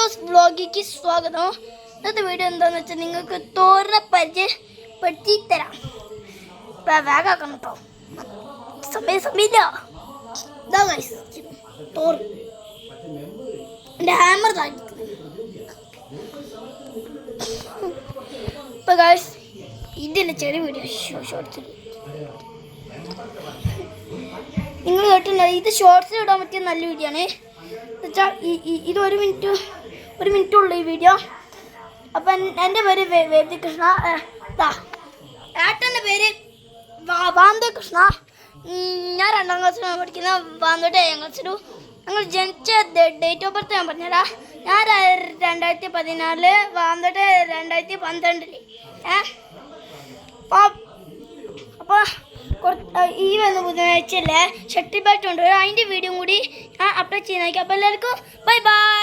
ജിജോസ് വ്ളോഗിലേക്ക് സ്വാഗതം. ഇന്നത്തെ വീഡിയോ എന്താണെന്ന് വെച്ചാൽ നിങ്ങൾക്ക് തോരനെ പരിചയപ്പെടുത്തി തരാം. വേഗമാക്കണം കേട്ടോ, സമയമില്ല. ഇതാ ഗൈസ് തോറ്, എൻ്റെ ഹാമർ താഴ്ത്തിക്കുന്നത്. ഇപ്പം ഗൈസ് ഇതിൻ്റെ ചെറിയ വീഡിയോ ഷോർട്സിൽ നിങ്ങൾ കേട്ടിട്ടുണ്ടോ? ഇത് ഷോർട്സിൽ ഇടാൻ പറ്റിയ നല്ല വീഡിയോ ആണ്. എന്നുവെച്ചാൽ ഇത് ഒരു മിനിറ്റ് ഉള്ളൂ ഈ വീഡിയോ. അപ്പം എൻ്റെ പേര് വേദി കൃഷ്ണ, ഏട്ടൻ്റെ പേര് വാന്ത കൃഷ്ണ. ഞാൻ 2ാം ക്ലാസ്സിൽ പഠിക്കുന്ന വാന്തോട്ട് 7ാം ക്ലാസ്സിലും. ഞങ്ങൾ ജനിച്ച ഡേറ്റ് ഓഫ് ബർത്ത് ഞാൻ പറഞ്ഞുതരാം. ഞാൻ 2014, വാന്തോട്ട് 2012. അപ്പോൾ ഈ വന്ന ബുധനാഴ്ചയല്ലേ ഷട്ടിൽ ബാറ്റ് ഉണ്ട്, അതിൻ്റെ വീഡിയോ കൂടി ഞാൻ അപ്ലോഡ് ചെയ്യുന്നതായിരിക്കും. അപ്പോൾ എല്ലാവർക്കും ബൈ ബൈ.